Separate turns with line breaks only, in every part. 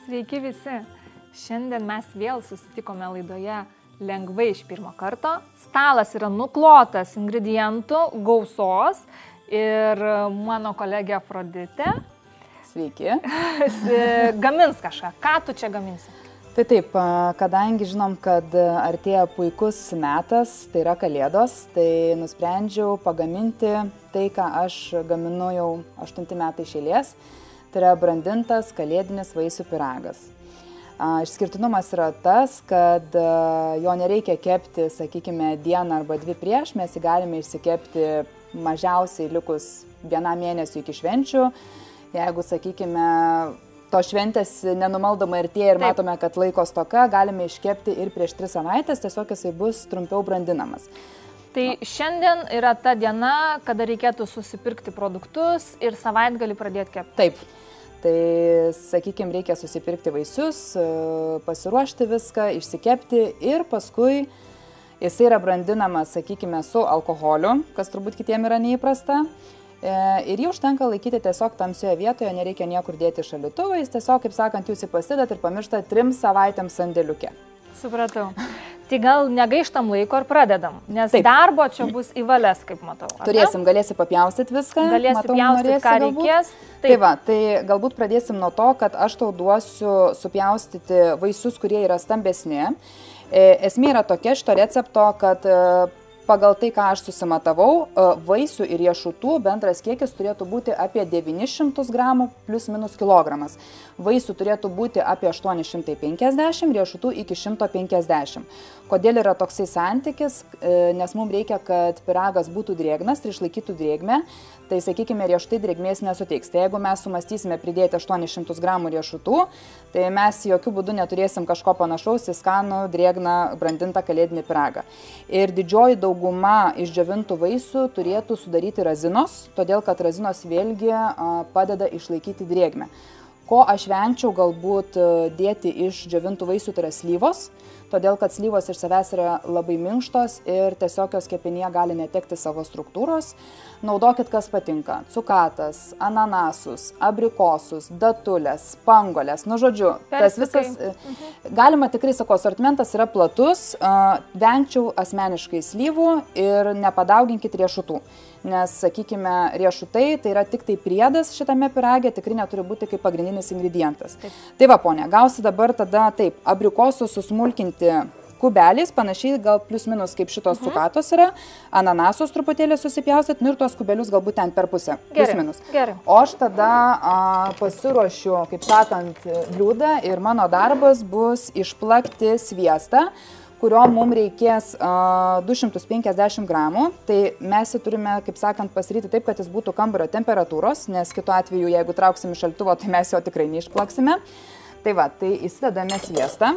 Sveiki visi. Šiandien mes vėl susitikome laidoje lengvai iš pirmo karto. Stalas yra nuklotas ingredientų gausos ir mano kolegė Afroditė.
Sveiki.
Gamins kažką. Ką tu čia gaminsi?
Tai taip, kadangi žinom, kad artėja puikus metas, tai yra Kalėdos, tai nusprendžiau pagaminti tai, ką aš gaminu jau 8 metai iš eilės. Tai yra brandintas kalėdinis vaisių pyragas. Išskirtinumas yra tas, kad jo nereikia kepti, sakykime, dieną arba 2 prieš, mes jį galime išsikepti mažiausiai likus 1 mėnesiui iki švenčių. Jeigu, sakykime, to šventės nenumaldomai artėja ir matome, kad laiko stoka, galime iškepti ir prieš 3 savaitės, tiesiog jisai bus trumpiau brandinamas.
Tai šiandien yra ta diena, kada reikėtų susipirkti produktus ir savaitgalį pradėti kepti.
Taip. Tai, sakykime, reikia susipirkti vaisius, pasiruošti viską, išsikepti ir paskui jisai yra brandinamas, sakykime, su alkoholiu, kas turbūt kitiem yra neįprasta. Ir jį užtenka laikyti tiesiog tamsioje vietoje, nereikia niekur dėti šaldytuvais, tiesiog, kaip sakant, jūs jį pasidat ir pamirštat 3 savaitėms sandėliuke.
Supratau. Tai gal negaištam laiko ir pradedam, nes
Taip.
Darbo čia bus į valias, kaip matau.
Turėsim, galėsi papjaustyti viską.
Galėsi pjaustyti, ką reikės.
Tai va, tai galbūt pradėsim nuo to, kad aš tau duosiu supjaustyti vaisius, kurie yra stambesni. Esmė yra tokia šito recepto, kad pagal tai, ką aš susimatavau, vaisių ir riešutų bendras kiekis turėtų būti apie 900 gramų plus minus kilogramas. Vaisių turėtų būti apie 850, riešutų iki 150. Kodėl yra toksai santykis? Nes mums reikia, kad pyragas būtų drėgnas ir išlaikytų drėgmę. Tai, sakykime, riešutai drėgmės nesuteiks. Tai jeigu mes sumastysime pridėti 800 gramų riešutų, tai mes jokių būdų neturėsim kažko panašaus į skanų, drėgną, brandintą kalėdinį pyragą. Ir didžioji dauguma išdžiovintų vaisių turėtų sudaryti razinos, todėl kad razinos vėlgi padeda išlaikyti drėgmę. Ko aš vengčiau galbūt dėti iš džiovintų vaisių, tai yra slyvos, todėl kad slyvos iš savęs yra labai minkštos ir tiesiog jos kepenyje gali netekti savo struktūros. Naudokit, kas patinka. Cukatas, ananasus, abrikosus, datulės, spanguolės. Nu, žodžiu, tas visas galima tikrai, sako, asortimentas yra platus. Vengčiau asmeniškai slyvų ir nepadauginkit riešutų. Nes, sakykime, riešutai tai yra tik tai priedas šitame pyrage, tikrai neturi būti kaip pagrindinis ingredientas. Taip. Tai va, ponia, gausi dabar tada taip, abrikosus susmulkinti kubeliais, panašiai gal plius minus kaip šitos cukatos yra, ananasus truputėlį susipjausit, nu ir tuos kubelius galbūt ten per pusę, plius minus.
Gerai.
O aš tada pasiruošiu, kaip sakant, bliūdą ir mano darbas bus išplakti sviestą, kurio mums reikės 250 gramų. Tai mes jį turime, kaip sakant, pasiryti taip, kad jis būtų kambario temperatūros, nes kitu atveju, jeigu trauksim iš šaldytuvo, tai mes jo tikrai neišplaksime. Tai va, tai įsidedame sviestą.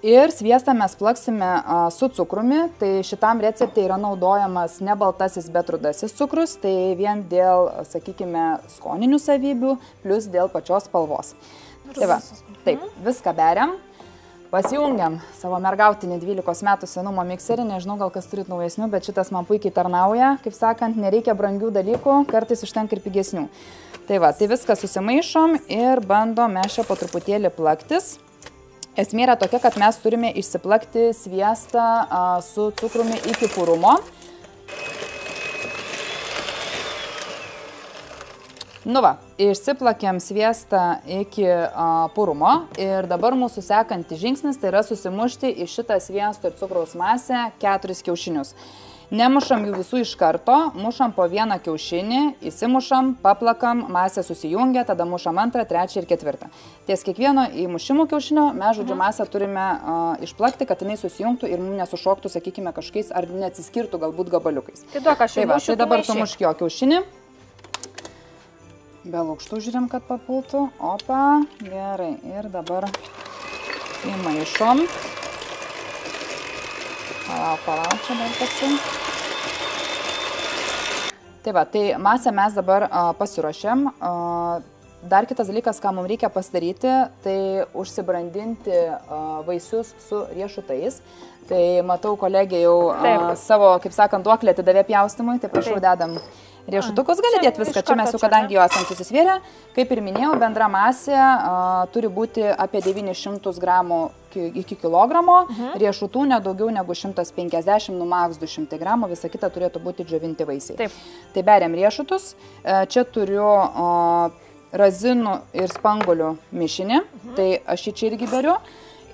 Ir sviestą mes plaksime su cukrumi, tai šitam receptui yra naudojamas ne baltasis, bet rudasis cukrus, tai vien dėl, sakykime, skoninių savybių, plus dėl pačios spalvos. Tai va, taip, viską beriam. Pasijungiam savo mergautinį 12 metų senumo mikserį, nežinau, gal kas turit naujesnių, bet šitas man puikiai tarnauja, kaip sakant, nereikia brangių dalykų, kartais užtenka ir pigesnių. Tai va, tai viską susimaišom ir bandom mes čia po truputėlį plaktis. Esmė yra tokia, kad mes turime išsiplakti sviestą su cukrumi iki purumo. Nu va, išsiplakėm sviestą iki purumo ir dabar mūsų sekantis žingsnis tai yra susimušti į šitą sviesto ir cukraus masę 4 kiaušinius. Nemušam jų visų iš karto, mušam po 1 kiaušinį, įsimušam, paplakam, masė susijungia, tada mušam 2, 3 ir 4. Ties kiekvieno įmušimų kiaušinio mes, žodžiu, masę turime išplakti, kad jinai susijungtų ir mums nesušoktų, sakykime, kažkokiais ar neatsiskirtų galbūt gabaliukais.
Tai duok, aš
tai va, tai dabar tu mušk jo kiaušinį. Be lukštų žiūrim, kad papultų. Opa, gerai. Ir dabar įmaišom. Palauk, čia dar toksai. Tai va, tai masę mes dabar pasiruošėm. Dar kitas dalykas, ką mums reikia pasidaryti, tai užsibrandinti vaisius su riešutais. Tai matau, kolegė jau savo, kaip sakant, duoklę atidavė pjaustimui, tai prašau, dedam Riešutukus gali dėti viską, čia mes jau kadangi jos ant susisvėrė, kaip ir minėjau, bendra masė turi būti apie 900 gramų iki kilogramo, riešutų nedaugiau negu 150, nu maks 200 gramų, visa kita turėtų būti džiovinti vaisiai.
Taip.
Tai beriam riešutus, čia turiu razinų ir spanguolių mišinį, tai aš jį čia irgi beriu.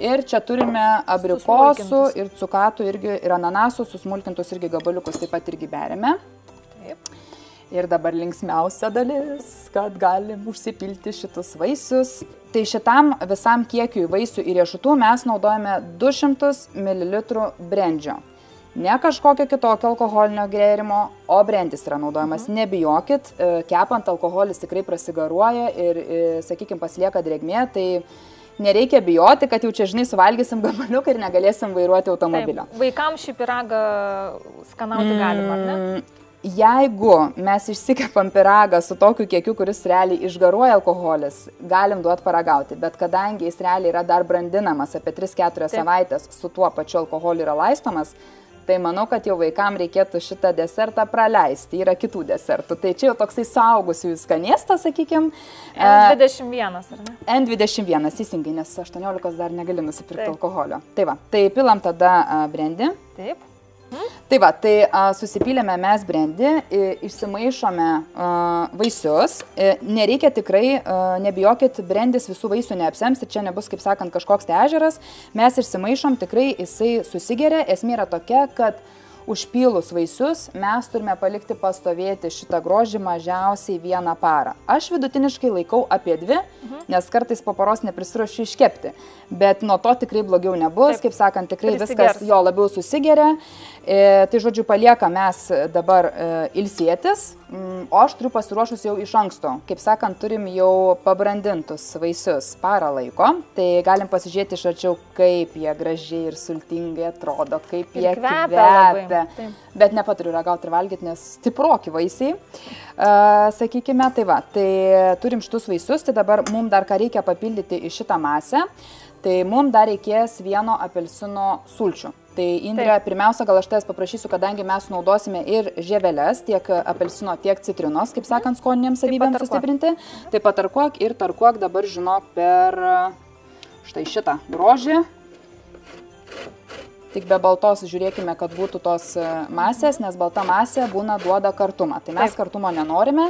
Ir čia turime abrikosų ir cukatų irgi, ir ananasų, susmulkintus irgi gabaliukus taip pat irgi beriame.
Taip.
Ir dabar linksmiausia dalis, kad galim užsipilti šitus vaisius. Tai šitam visam kiekiui vaisių ir riešutų mes naudojame 200 ml brendžio. Ne kažkokio kitokio alkoholinio gėrimo, o brendis yra naudojamas. Nebijokit, kepant alkoholis tikrai prasigaruoja ir, sakykime, pasilieka drėgmė, tai nereikia bijoti, kad jau čia, žinai, suvalgysim gabaliuką ir negalėsim vairuoti automobilio.
Taip. Vaikams šį pyragą skanauti galima, ar ne?
Jeigu mes išsikepam pyragą su tokiu kiekiu, kuris realiai išgaruoja alkoholis, galim duoti paragauti, bet kadangi jis realiai yra dar brandinamas apie 3-4 savaitės, su tuo pačiu alkoholiu yra laistomas, tai manau, kad jau vaikam reikėtų šitą desertą praleisti, yra kitų desertų. Tai čia jau toksai suaugusiųjų skanėstas, sakykime.
N21, ar ne?
N21, teisingai, nes 18 dar negali nusipirkti alkoholio. Tai va, tai pilam tada brendį.
Taip.
Tai va, tai susipylėme mes brendį, išsimaišome vaisius, nereikia tikrai, nebijokit, brendis visų vaisių neapsems ir čia nebus, kaip sakant, kažkoks tai ežeras, mes išsimaišom, tikrai jisai susigeria, esmė yra tokia, kad užpylus vaisius mes turime palikti pastovėti šitą grožį mažiausiai 1 parą. Aš vidutiniškai laikau apie 2, nes kartais po paros neprisiruošiu iškepti, bet nuo to tikrai blogiau nebus, kaip sakant, tikrai viskas jo labiau susigeria. Tai žodžiu, palieka mes dabar ilsėtis, o aš turiu pasiruošus jau iš anksto. Kaip sakant, turim jau pabrandintus vaisius parą laiko, tai galim pasižiūrėti iš arčiau, kaip jie gražiai ir sultingai atrodo, kaip jie kvepia. Bet nepaturiu ragauti ir valgyti, nes stiproki vaisiai, sakykime. Tai va, tai turim šitus vaisius, tai dabar mums dar ką reikia papildyti į šitą masę, tai mums dar reikės 1 apelsino sulčių. Tai Indre, pirmiausia, gal aš tavęs paprašysiu, kadangi mes naudosime ir žieveles, tiek apelsino, tiek citrinos, kaip sakant, skoninėms savybėms sustiprinti. Tai patarkuok ir tarkuok dabar, žinok, per štai šitą grožį. Tik be baltos žiūrėkime, kad būtų tos masės, nes balta masė duoda kartumą. Tai mes kartumo nenorime.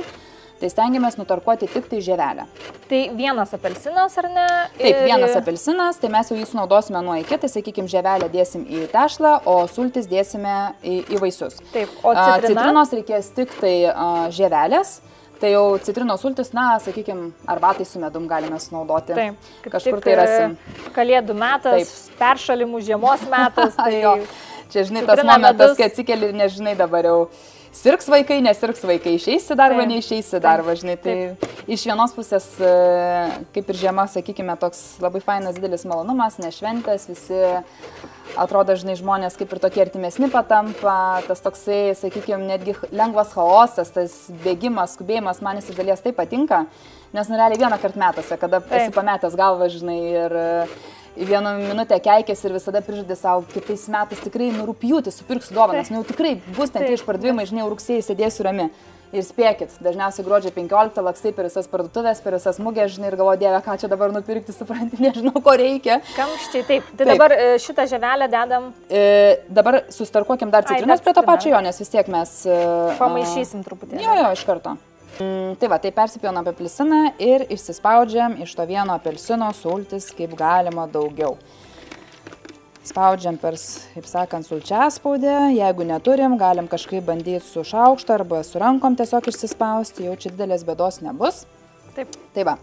Tai stengiamės nutarkuoti tik tai žievelę.
Tai 1 apelsinas, ar ne?
Taip, 1 apelsinas, tai mes jau jį sunaudosime nuo iki, tai sakykime, žievelę dėsim į tešlą, o sultis dėsime į vaisius.
Taip, o
citrinos reikės tik tai žievelės, tai jau citrinos sultis, na, sakykime, arbatai su medum galime sunaudoti.
Taip,
kažkur tai rasim.
Kalėdų metas, peršalimų žiemos metas. Tai
čia, žinai, tas momentas, kai atsikeli ir nežinai dabar jau. Sirgs vaikai, nesirgs vaikai, išeisi darbą, neišeisi darbą, žinai, tai iš vienos pusės, kaip ir žiema, sakykime, toks labai fainas didelis malonumas, nešventės, visi atrodo, žinai, žmonės kaip ir tokie artimesni patampa, tas toksai, sakykime, netgi lengvas chaosas, tas bėgimas, skubėjimas, man jis iš dalies taip patinka, nes realiai vieną kartą metuose, kada esi pametęs galvą, žinai, ir į 1 minutę keikės ir visada prižadė savo, kitais metais tikrai rugpjūtį supirksiu dovanas, nu jau tikrai bus ten tie išpardavimai, žinai, rugsėjį sėdėsiu rami. Ir spėkit, dažniausiai gruodžio 15 lakstai per visas parduotuvės, per visas mugės, žinai, ir galvoju, Dieve, ką čia dabar nupirkti, supranti, nežinau, ko reikia.
Kamščiai, taip. Tai dabar šitą žievelę dedam.
Dabar sustarkuokim dar citrinos prie to pačio jo, nes vis tiek mes
pamaišysim truputį.
Jo, iš karto. Tai va, tai persipjaunam apelsiną ir išsispaudžiam iš to 1 apelsino sultis kaip galima daugiau. Spaudžiam per, kaip sakant, sulčiaspaudę, jeigu neturim, galim kažkaip bandyti su šaukštu arba su rankom tiesiog išsispausti, jau čia didelės bėdos nebus.
Taip.
Tai va,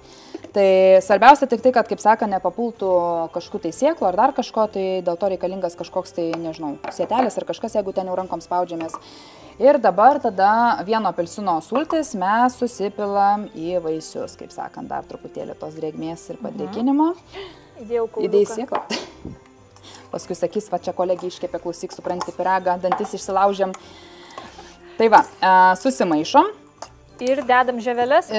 tai svarbiausia tik tai, kad, kaip sakant, nepapultų kažkokių tai sėklų ar dar kažko, tai dėl to reikalingas kažkoks tai, nežinau, sėtelis ar kažkas, jeigu ten jau rankom spaudžiamės. Ir dabar tada 1 apelsino sultis mes susipilam į vaisius, kaip sakant, dar truputėlį tos drėgmės ir padrėkinimo. Įdėjai sėklą. Paskui sakys, va čia kolegė iškepė, klausyk, supranti, pyragą, dantis išsilaužiam. Tai va, susimaišom.
Ir dedam žieveles?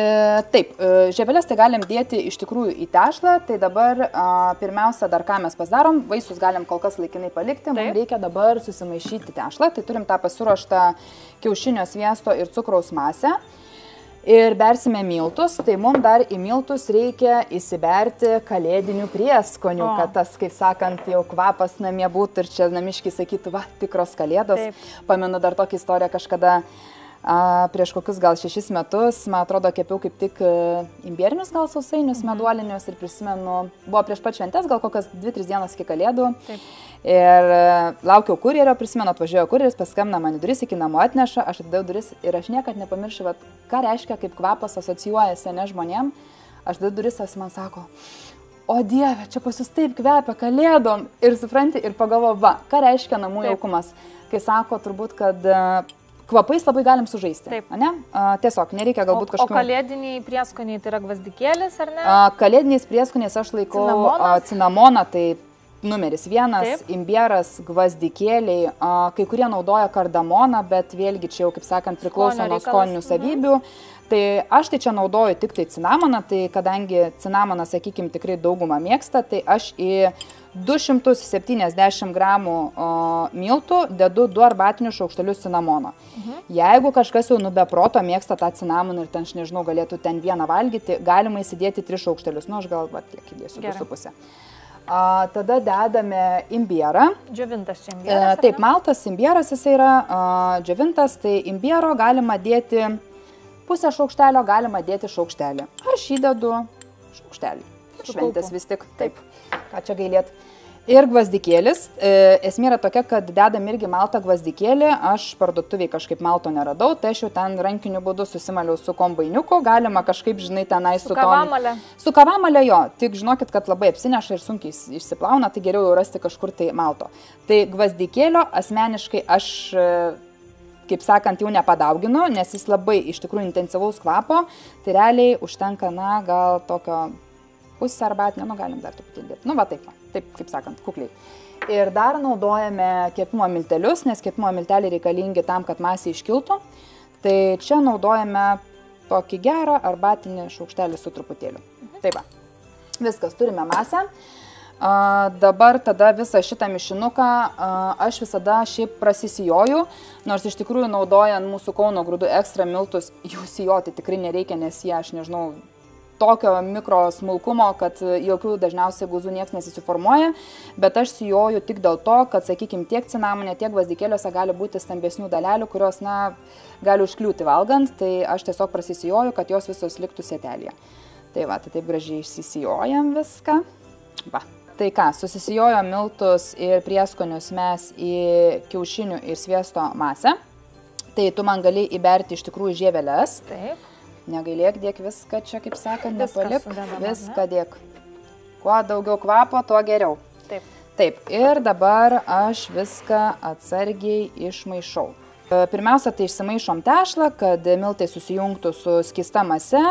Taip, žieveles tai galim dėti iš tikrųjų į tešlą, tai dabar pirmiausia dar ką mes pasidarom, vaisius galim kol kas laikinai palikti, mums reikia dabar susimaišyti tešlą, tai turim tą pasiruoštą kiaušinio sviesto ir cukraus masę ir bersime miltus, tai mums dar į miltus reikia įsiberti kalėdinių prieskonių, kad tas, kaip sakant, jau kvapas namie būtų ir čia namiškiai sakytų, va, tikros kalėdos. Taip. Pamenu dar tokią istoriją kažkada. Prieš kokius gal 6 metus, man atrodo, kepiau kaip tik imbierinius gal sausainius, meduolinius ir prisimenu, buvo prieš pat šventes, gal kokias 2-3 dienas iki kalėdų. Taip. Ir laukiau kurjerio, prisimenu, atvažiuoja kurjeris, paskambina man į duris, iki namo atneša, aš atidėjau duris ir aš niekad nepamiršiu, ką reiškia, kaip kvapas asocijuojasi ne žmonėm. Aš atidėjau duris, jis man sako, o Dieve, čia pas jūs taip kvepia kalėdom. Ir supranti, ir pagalvoju, va, ką reiškia namų jaukumas. Kai sako, turbūt, kad kvapais labai galim sužaisti. Taip. Ne? Tiesiog nereikia galbūt kažkokių...
O kalėdiniai prieskoniai tai yra gvazdikėlis, ar ne?
Kalėdiniais prieskoniais aš laikau cinamoną, tai numeris 1, taip. Imbieras, gvazdikėliai, kai kurie naudoja kardamoną, bet vėlgi čia jau, kaip sakant, priklauso nuo skoninių savybių. Tai aš tai čia naudoju tik tai cinamoną, tai kadangi cinamoną, sakykime, tikrai daugumą mėgsta, tai aš į 270 gramų miltų dedu 2 arbatinius šaukštelius cinamono. Jeigu kažkas jau be proto mėgsta tą cinamoną ir ten, aš nežinau, galėtų ten vieną valgyti, galima įsidėti 3 šaukštelius. Nu, aš gal tiek įdėsiu 2,5. Tada dedame imbierą.
Džiovintas čia imbieras?
Taip, maltas imbieras jis yra džiovintas, tai imbiero galima dėti pusę šaukštelio, galima dėti šaukštelį. Aš įdedu šaukštelį. Šventės vis tik. Taip. Ką čia gailėt. Ir gvazdikėlis. Esmė yra tokia, kad dedam irgi maltą gvazdikėlį. Aš parduotuviai kažkaip malto neradau, tai aš jau ten rankiniu būdu susimaliau su kombainiuku. Galima kažkaip, žinai, tenai su
kavamalė.
Su kavamalė jo. Tik žinokit, kad labai apsineša ir sunkiai išsiplauna, tai geriau jau rasti kažkur tai malto. Tai gvazdikėlio asmeniškai aš, kaip sakant, jau nepadauginu, nes jis labai iš tikrųjų intensyvaus kvapo. Tai realiai užtenka, na, gal tokio pusę arbatinio, nu galim dar truputį dėti. Nu va taip, kaip sakant, kukliai. Ir dar naudojame kepimo miltelius, nes kepimo milteliai reikalingi tam, kad masė iškiltų. Tai čia naudojame tokį gerą arbatinį šaukštelį su truputėliu. Taip va, viskas, turime masę. Dabar tada visą šitą mišinuką aš visada šiaip prasisijoju, nors iš tikrųjų naudojant mūsų Kauno Grūdų ekstra miltus, jų sijoti tikrai nereikia, nes jie, aš nežinau, tokio mikrosmulkumo, kad jokių dažniausiai guzų nieks nesisiformuoja, bet aš sijoju tik dėl to, kad, sakykime, tiek cinamonė, tiek gvazdikėliuose gali būti stambesnių dalelių, kurios, na, gali užkliūti valgant, tai aš tiesiog prasisijoju, kad jos visos liktų sietelėje. Tai va, tai taip gražiai išsisijojam viską. Va. Tai ką, susisijojo miltus ir prieskonius mes į kiaušinių ir sviesto masę. Tai tu man gali įberti iš tikrųjų žieveles.
Taip.
Negailėk, dėk viską čia, kaip sakant, nepalik, viską dėk. Kuo daugiau kvapo, tuo geriau.
Taip.
Taip, ir dabar aš viską atsargiai išmaišau. Pirmiausia, tai išsimaišom tešlą, kad miltai susijungtų su skysta mase,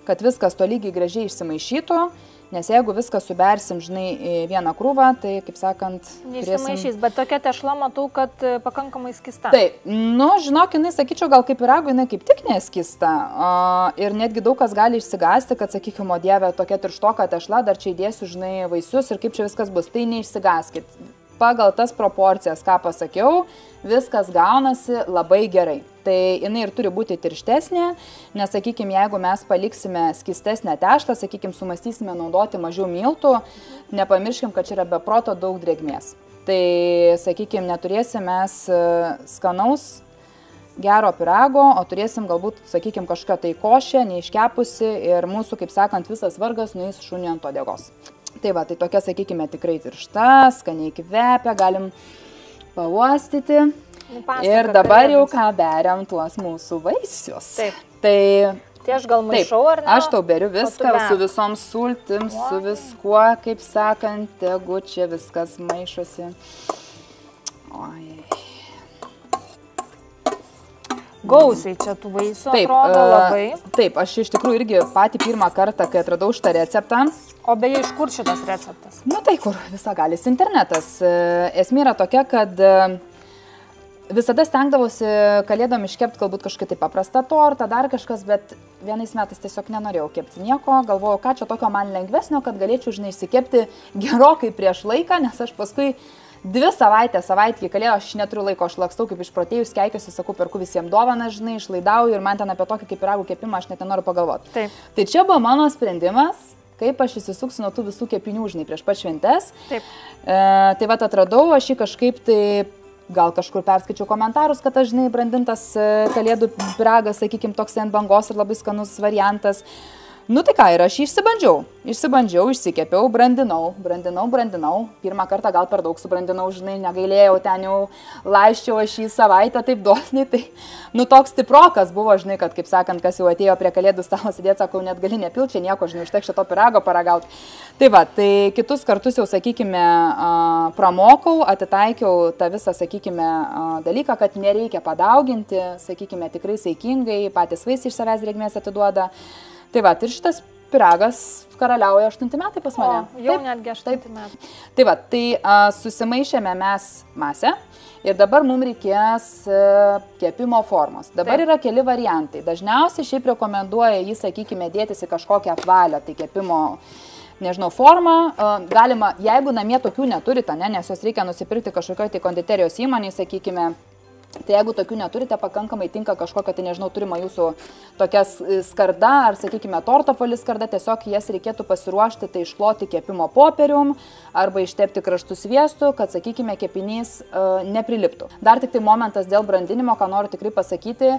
kad viskas tolygiai gražiai išsimaišytų, nes jeigu viską subersim, žinai, į vieną krūvą, tai, kaip sakant,
neišsimaišys, bet tokia tešla matau, kad pakankamai skysta.
Taip, nu, žinok, jinai, sakyčiau, gal kaip pyragų, jinai kaip tik neskysta. Ir netgi daug kas gali išsigąsti, kad, sakykime, o Dieve, tokia tirštoka tešla, dar čia įdėsiu, žinai, vaisius ir kaip čia viskas bus. Tai neišsigąskit. Pagal tas proporcijas, ką pasakiau, viskas gaunasi labai gerai. Tai jinai ir turi būti tirštesnė, nes, sakykime, jeigu mes paliksime skystesnę tešlą, sakykime, sumastysime naudoti mažiau miltų, nepamirškim, kad čia yra be proto daug drėgmės. Tai, sakykime, neturėsim mes skanaus gero pyrago, o turėsim galbūt, sakykime, kažkokią tai košę, neiškepusi ir mūsų, kaip sakant, visas vargas nueis šuniui ant uodegos. Tai va, tai tokia, sakykime, tikrai tiršta, skaniai kvepia, galim pauostyti. Ir dabar jau ką beriam tuos mūsų vaisius.
Taip.
Tai
aš gal maišau, ar ne?
Aš tau beriu viską su visom sultim, su viskuo, kaip sakant, tegu čia viskas maišosi. Oi.
Gausiai čia tų vaisių atrodo labai.
Taip, aš iš tikrųjų irgi patį pirmą kartą, kai atradau šitą receptą.
O beje, iš kur šitas receptas?
Nu tai kur, visagalis internetas. Esmė yra tokia, kad Visada stengdavausi kalėdom iškepti galbūt kažkokį tai paprastą tortą, dar kažkas, bet vienais metais tiesiog nenorėjau kepti nieko, galvojau, ką čia tokio man lengvesnio, kad galėčiau, žinai, išsikepti gerokai prieš laiką, nes aš paskui 2 savaitį kalėjau, aš neturiu laiko, aš lakstau kaip išprotėjus, keikiuosi, sakau, perku visiems dovaną, žinai, išlaidauju ir man ten apie tokį kaip pyragų kepimą aš net nenoriu pagalvoti.
Taip.
Tai čia buvo mano sprendimas, kaip aš įsisuksiu nuo tų visų kepinių, žinai, prieš pat šventes.
Taip.
Tai vat atradau, aš jį kažkaip tai, gal kažkur perskaičiau komentarus, kad aš, žinai, brandintas kalėdų pyragas, sakykime, toks ant bangos ir labai skanus variantas. Nu tai ką, ir aš jį išsibandžiau, išsikepiau, brandinau. Pirmą kartą gal per daug subrandinau, žinai, negailėjau, ten jau laiščiau aš jį savaitę taip dosniai. Tai, nu toks stiprokas buvo, žinai, kad, kaip sakant, kas jau atėjo prie kalėdų stalo sėdėti, sakau, net gali nepilčiai nieko, žinai, užtek šito pyrago paragauti. Tai va, tai kitus kartus jau, sakykime, pramokau, atitaikiau tą visą, sakykime, dalyką, kad nereikia padauginti, sakykime, tikrai saikingai, patys vaisiai iš savęs drėgmės atiduoda. Tai va, ir šitas pyragas karaliauja 8 metai pas mane.
O, jau netgi 8 metai.
Tai va, tai susimaišėme mes masę ir dabar mums reikės kepimo formos. Dabar yra keli variantai. Dažniausiai šiaip rekomenduoja jį, sakykime, dėtis į kažkokią apvalią, tai kepimo, nežinau, formą. Galima, jeigu namie tokių neturite, ne, nes jos reikia nusipirkti kažkokio tai konditerijos įmonėje, sakykime, tai jeigu tokių neturite, pakankamai tinka kažkokia, tai nežinau, turima jūsų tokia skarda ar, sakykime, tortofolis skarda, tiesiog jas reikėtų pasiruošti, tai iškloti kepimo popierium arba ištepti kraštų sviestu, kad, sakykime, kepinys nepriliptų. Dar tik tai momentas dėl brandinimo, ką noriu tikrai pasakyti,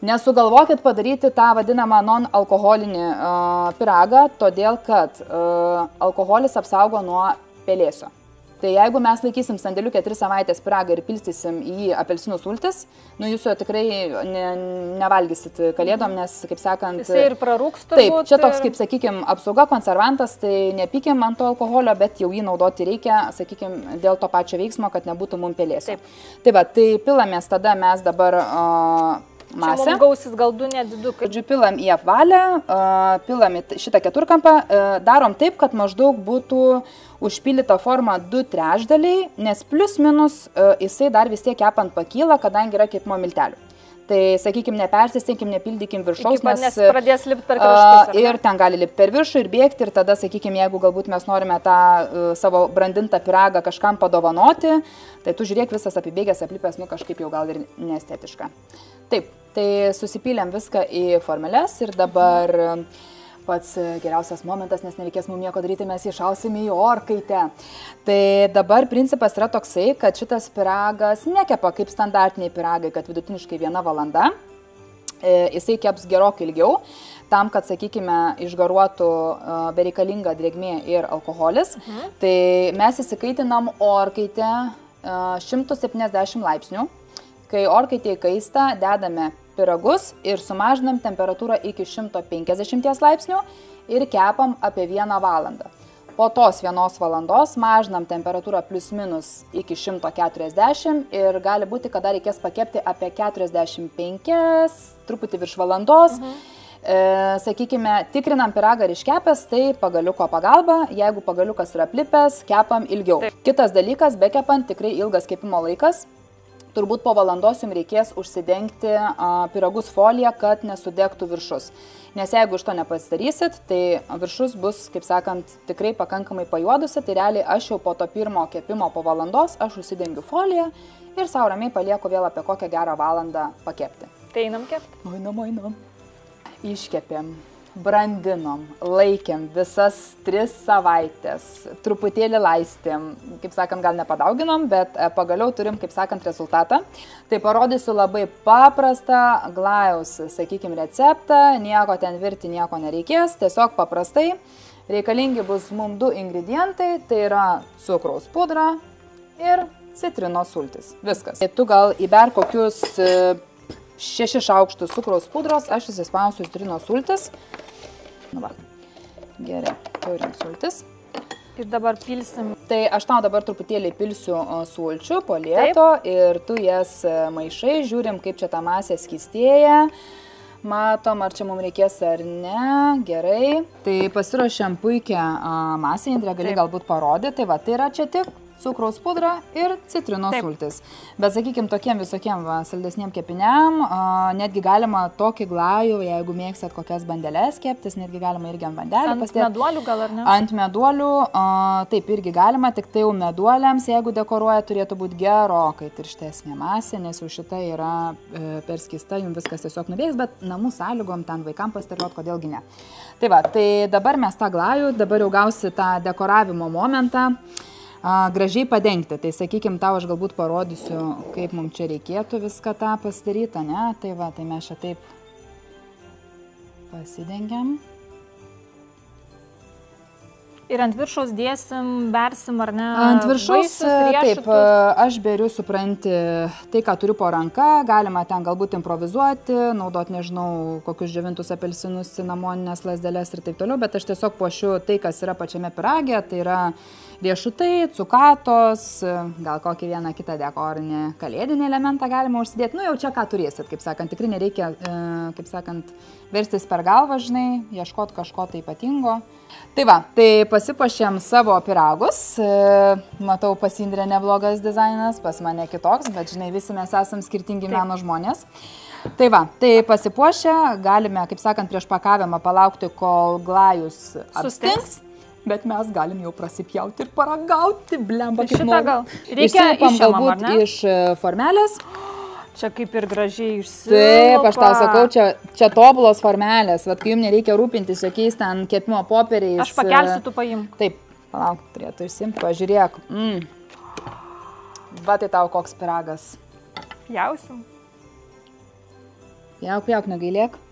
nesugalvokit padaryti tą vadinamą non-alkoholinį pyragą, todėl kad alkoholis apsaugo nuo pelėsio. Tai jeigu mes laikysim sandėliukę 3 savaitės pyragą ir pilstysim į jį apelsinų sultis, nu jūs jo tikrai nevalgysit kalėdom, nes, kaip sakant...
Jisai ir prarūks turbūt.
Taip, čia toks, kaip sakykim, apsauga, konservantas, tai nepykim ant to alkoholio, bet jau jį naudoti reikia, sakykim, dėl to pačio veiksmo, kad nebūtų mum pelėsio. Tai va, tai pilamės tada mes dabar... masę.
Čia mums gausis gal 2 nedidukai.
Žodžiu, pilam į apvalę, pilam į šitą keturkampą, darom taip, kad maždaug būtų užpildyta forma 2/3, nes plius minus jisai dar vis tiek kepant pakyla, kadangi yra kepimo miltelių. Tai, sakykime, nepersistengim, nepildykim viršaus,
nes pradės lipti per kraštus.
Ir ten gali lipti per viršų ir bėgti, ir tada, sakykime, jeigu galbūt mes norime tą savo brandintą pyragą kažkam padovanoti, tai tu žiūrėk, visas apibėgęs, aplipęs, nu kažkaip jau gal ir neestetiška. Taip, tai susipylėm viską į formeles ir dabar pats geriausias momentas, nes nereikės mums nieko daryti, mes išausim į orkaitę. Tai dabar principas yra toksai, kad šitas pyragas nekepa kaip standartiniai pyragai, kad vidutiniškai 1 valanda. Jisai keps gerokai ilgiau, tam, kad, sakykime, išgaruotų bereikalinga drėgmė ir alkoholis. Tai mes įsikaitinam orkaitę 170 laipsnių. Kai orkaitė įkaista, dedame pyragus ir sumažinam temperatūrą iki 150 laipsnių ir kepam apie 1 valandą. Po tos 1 valandos mažinam temperatūrą plius minus iki 140 ir gali būti, kada reikės pakepti apie 45, truputį virš valandos. Sakykime, tikrinam pyragą ir iškepęs, tai pagaliuko pagalba, jeigu pagaliukas yra aplipęs, kepam ilgiau. Kitas dalykas, bekepant tikrai ilgas kepimo laikas. Turbūt po valandos jums reikės užsidengti pyragus foliją, kad nesudegtų viršus. Nes jeigu iš to nepasidarysit, tai viršus bus, kaip sakant, tikrai pakankamai pajuodusi, tai realiai aš jau po to pirmo kepimo po valandos aš užsidengiu foliją ir sau ramiai palieku vėl apie kokią gerą valandą pakepti.
Tai einam kepti?
Einam. Iškepėm. Brandinom, laikėm visas 3 savaitės, truputėlį laistėm, kaip sakant, gal nepadauginom, bet pagaliau turim, kaip sakant, rezultatą. Tai parodysiu labai paprastą glajaus, sakykime, receptą, nieko ten virti, nieko nereikės, tiesiog paprastai. Reikalingi bus mums 2 ingredientai, tai yra cukraus pudra ir citrinos sultis. Viskas. Tu gal įberk kokius 6 šaukštus cukraus pudros, aš įsispausiu citrinos sultis. Nu va, gerai, turim sultis.
Ir dabar pilsim.
Tai aš tau dabar truputėlį pilsiu sulčių po lėto ir tu jas maišai, žiūrim, kaip čia ta masė skystėja. Matom, ar čia mums reikės ar ne. Gerai. Tai pasiruošiam puikią masę, Indrė gali galbūt parodyti. Tai va, tai yra čia tik cukraus pudra ir citrinos sultis. Bet, sakykime, tokiem visokiem saldesniem kepiniam, netgi galima tokį glajų, jeigu mėgstat kokias bandelės keptis, netgi galima irgi ant bandelių
pasidėti. Ant meduolių gal ar ne?
Ant meduolių, taip irgi galima, tik tai jau meduoliams, jeigu dekoruoja, turėtų būti gerokai tirštesnė masė, nes jau šita yra perskista, jums viskas tiesiog nuveiks, bet namų sąlygom ten vaikam pasteriuot, kodėlgi ne. Tai va, tai dabar mes tą glajų, dabar jau gausi tą dekoravimo momentą. Gražiai padengti. Tai sakykime, tau aš galbūt parodysiu, kaip mums čia reikėtų viską tą pasidaryti, ne? Tai va, tai mes čia taip pasidengiam.
Ir ant viršaus dėsim, bersim ar ne?
Ant viršaus, taip, aš beriu, supranti, tai, ką turiu po ranka, galima ten galbūt improvizuoti, naudoti, nežinau, kokius džiovintus apelsinus, cinamoninės lazdeles ir taip toliau, bet aš tiesiog puošiu tai, kas yra pačiame pirage, tai yra riešutai, cukatos, gal kokį vieną kitą dekorinį kalėdinį elementą galima užsidėti, nu jau čia ką turėsit, kaip sakant, tikrai nereikia, kaip sakant, verstis per galvą, žinai, ieškoti kažko tai ypatingo. Tai va, tai pasipuošėm savo pyragus, matau pas Indrę neblogas dizainas, pas mane kitoks, bet žinai, visi mes esam skirtingi meno žmonės. Tai va, tai pasipuošę, galime, kaip sakant, prieš pakavimą palaukti, kol glajus apstings, bet mes galim jau prasipjauti ir paragauti, blemba kaip nori.
Gal reikia
išsilpam galbūt iš formelės.
Čia kaip ir gražiai išsilpa.
Taip, aš tau sakau, čia tobulos formelės, vat kai jums nereikia rūpintis jokiais ten kepimo popieriais.
Aš pakelsiu, tu paimk.
Taip, palauk, turėtų išsimti, pažiūrėk. Va, tai tau koks pyragas.
Jausim.
Jauk, negailėk.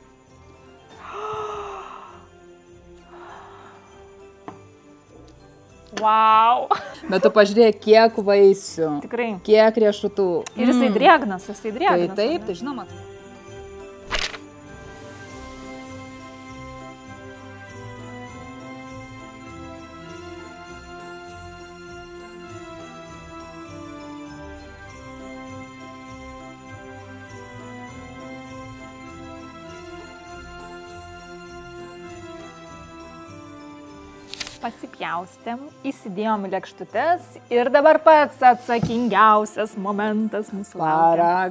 Wow.
Bet tu pažiūrėk, kiek vaisių.
Tikrai.
Kiek riešutų.
Ir jisai drėgnas,
Tai taip, tai žinoma.
Pasipjaustėm, įsidėjom į lėkštutes ir dabar pats atsakingiausias momentas mūsų laukia.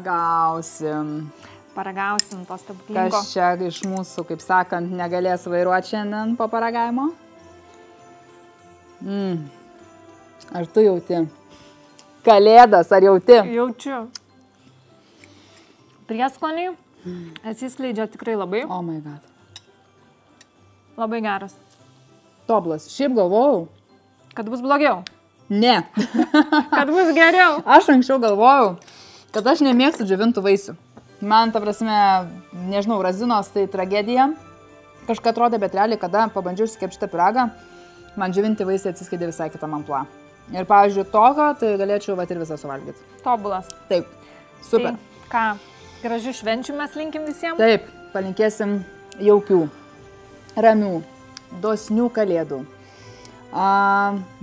Paragausim to stebuklingo.
Kas čia iš mūsų, kaip sakant, negalės vairuoti šiandien po paragavimo? Ar tu jauti? Kalėdas, ar jauti?
Jaučiu. Prieskoniai atsiskleidžia tikrai labai.
Oh my god.
Labai geras.
Toblas. Šiaip galvojau.
Kad bus blogiau.
Ne.
Kad bus geriau.
Aš anksčiau galvojau, kad aš nemėgstu džiovintų vaisių. Man, ta prasme, nežinau, razinos tai tragedija. Kažką atrodė, bet realiai, kada pabandžiau išsikepti šitą pyragą, man džiovinti vaisiai atsiskaidė visai kitam amplua. Ir, pavyzdžiui, tokio, tai galėčiau vat ir visą suvalgyti.
Tobulas.
Taip. Super.
Tai ką, gražių švenčių mes linkim visiems?
Taip, palinkėsim jaukių, ramių, dosnių kalėdų.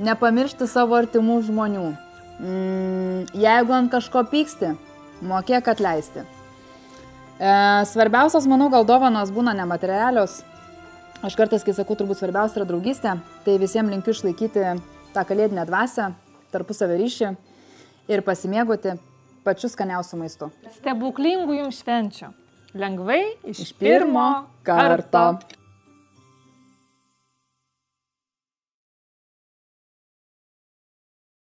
Nepamiršti savo artimų žmonių. Jeigu ant kažko pyksti, mokėk atleisti. Svarbiausios, manau, gal dovanos būna nematerialios. Aš kartais, kai sakau, turbūt svarbiausia yra draugystė, tai visiems linkiu išlaikyti tą kalėdinę dvasią, tarpusavio ryšį ir pasimėgoti pačiu skaniausiu maistu.
Stebuklingų jums švenčių. Lengvai iš pirmo karto.